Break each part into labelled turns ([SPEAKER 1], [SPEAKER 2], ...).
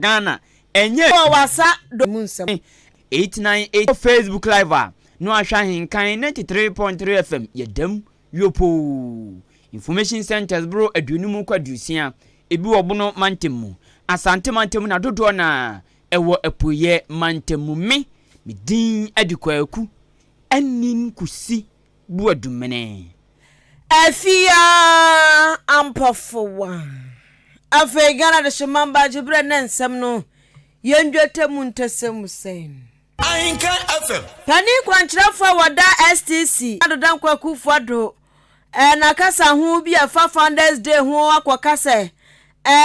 [SPEAKER 1] Ghana enye
[SPEAKER 2] wasa do munsem
[SPEAKER 1] 898 Facebook live no Ahenkan 93.3 FM yedam yopo information centers bro aduonum kwadusia ebi wobono mantemu asante mantemu na dodo na ewo epoye mantemu me din adikwaku anin kusi buadumene
[SPEAKER 2] afia ampofowa afegana de shimamba jibre nensem no yendwetemu ntesemu sen
[SPEAKER 3] Ahenkan FM
[SPEAKER 2] pani kwanchirafo wada STC adodan kwaku fado na kasa hu bi afa Founders Day hu akwakase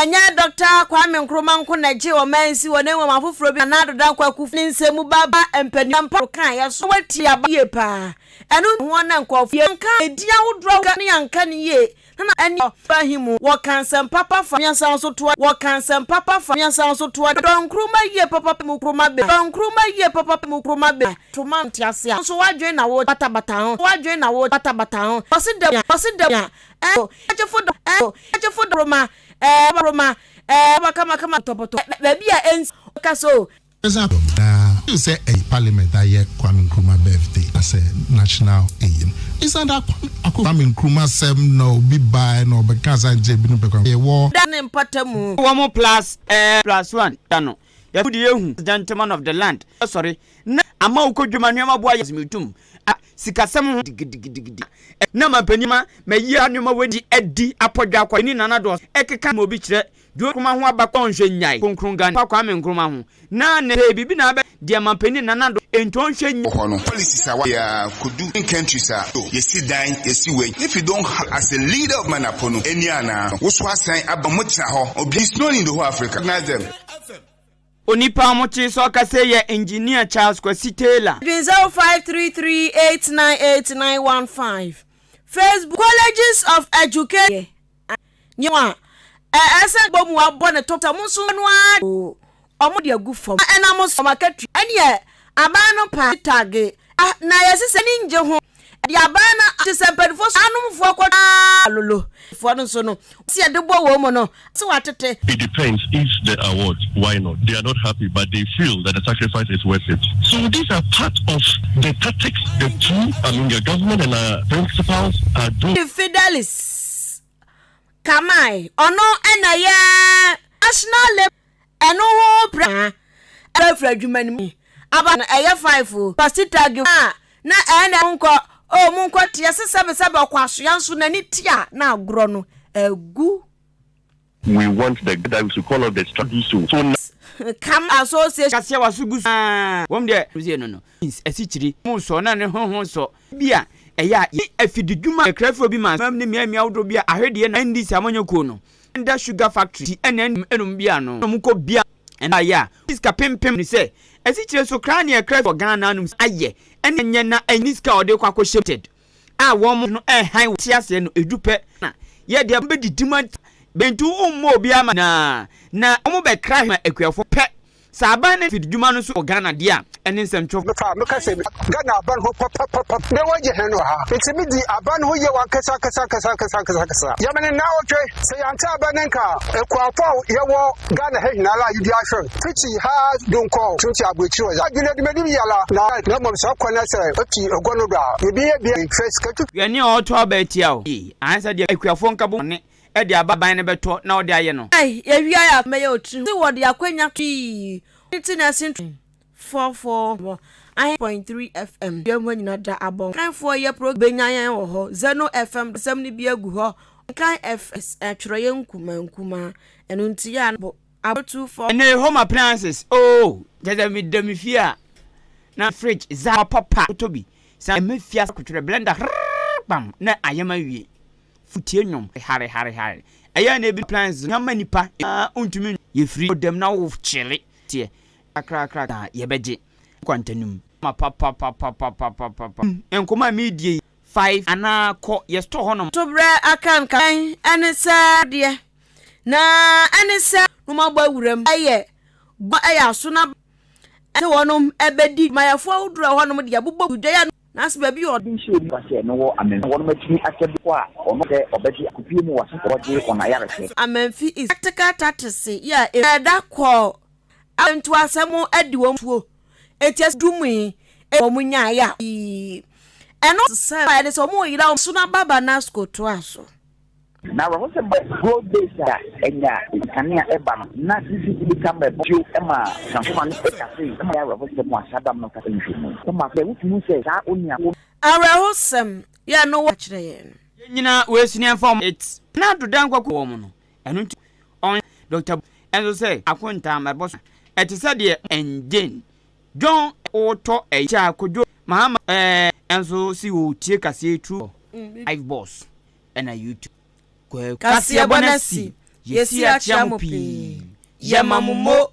[SPEAKER 2] nya Dr. Kwame Nkrumah nko na je o mansi wone wo mafoforo bi na adodan kwaku nsemu baba empanimpa kan ya so wati abaye pa enu ho na nkofu yanka edia wodro ga ne yanka ne ye na eni bahimu wo kansem papa fa nyansa so to wo kansem papa fa nyansa so to don Nkrumah ye papa mu Nkrumah be don Nkrumah ye papa mu Nkrumah be to man tiase a so wadwen na wo batabata ho wadwen na wo batabata ho posida ejefo Roma Roma kama topoto baby a ens kaso
[SPEAKER 4] you say a parliament that year Kwame Nkrumah birthday as a national aim. Isn't that Kwame Nkrumah sem no be by no because I jebi no be war
[SPEAKER 2] dan empatamu
[SPEAKER 1] 1 plus 1 tano ya fudi yehu gentleman of the land sorry na ama ukodwuma nneema boa yesmitum sikasem digidi na mapanima mayi anuma wedi edi apodwa akwa ni nanado ekeka ma obi kire duo kuma ho abakọ nhwe nyai konkrunga pa Kwame Nkrumah ho na ne bibi na be dia mapani nanado enton hwe nyai
[SPEAKER 3] policies are ya could do in countries are you sit down you see way if you don't have as a leader of manapono any ana wo so asan abamutina ho obi is known in the whole Africa recognize them.
[SPEAKER 1] Onipa mochi so kase ye engineer Charles Kwesi Taylor
[SPEAKER 2] 0533898915 Facebook Colleges of Education nyewa ese bomu abone top tamusu nwa omo de agu fom ena mo so makatri ene abano pa tag na yesese ninje ho de abana tisempedfo anumfo kwa lolo fo no so no si de bo wo mo no so watete.
[SPEAKER 5] It depends if the award, why not? They are not happy, but they feel that the sacrifice is worth it. So these are part of the tactics the two, the government and principals are doing.
[SPEAKER 2] Fidelis Kamai ono enaye national level eno ho pra afradwumani aba na eye 5 pasita ge na ene nko o munko tie sesebe kwaso yanso na ni tia na agro no egu.
[SPEAKER 5] We want the that we should call out the strategy so
[SPEAKER 2] come association
[SPEAKER 1] kasia wasugu wom de no esichiri mu so na ne ho so bia eya afididwuma ekrafo bi ma mam ne miamia wodo bia ahwede na ndi samanyako no nda sugar factory enum bia no mko bia ena ya iska pempem ni se esichire so kra ne ekrafo Ghana anum aye enye na aniska ode kwa shifted wom no han tiase no edupe na ye de bedidima bentu ummo bia ma na omo be kra ma ekwafo pe Saba ne fidjuma no so Ghana dia ene nsɛmtwo
[SPEAKER 6] meka se Ghana aban ho papa ne waje heno ha itimi di aban ho ye wankasa kasa yamene na otwe se yanta aban nka ekwafo ye wo Ghana he hina la yidi ahwe fichi ha donko tunti abotiro ya gine de medi yala na mo so kwana se oti ogono do a ebi ye bi face katu
[SPEAKER 1] yene oto abatia o ansa dia ekwafo nka bo ne e dia baban ne beto na ode aye no
[SPEAKER 2] ai ewia ya meya otri se wode akwanya twi international 44 1.3 FM yemu nyina da abon kan fo ye pro benyan wo ho Zeno FM sam ni bi agu ho kan FS atwroye nkuma enu nti ya bo abotu for
[SPEAKER 1] ene home appliances oh jaza mi demifia na fridge za papa tobi sa mefia kutwre blender bam na ayama wie futie nyom hare aya na ebi plans nyama nipa untumi ye free dem na wo chile tie akra da ye beje kwantanum ma papa enkoma media 5 ana ko ye store honom
[SPEAKER 2] to bre akan kan enesa de na enesa no magba wuram aye gba aya so na te wonom ebedi mayafo awudura honom de abobbo gudaya nas baby odin shodi kwase no wo amen wonom atini akebi kwa ono de obedi akupie mu wase oje ona yare amen fi is tactical tactics ya eda ko antu asemo edi wo mfuo eties dumi e wo munya ya eno se ba de so mo yira so na baba na sko to aso
[SPEAKER 7] na we say go base enya kania eba na sisi bi kamba bio ema sankoma no kase ema ya we say mo asadam no kase nfumu so ma pe wutu say sa onia
[SPEAKER 2] arehosem ya no wa kire ye
[SPEAKER 1] nyina we senior form it na do dan kwa ko mo no eno on Dr. Enzo say akonta my boss eti say de engine John Oto echa kojo mahama Enzo si o tie kase true I've boss and a YouTube
[SPEAKER 2] Kasi abonasi yesi achamupi yamamumo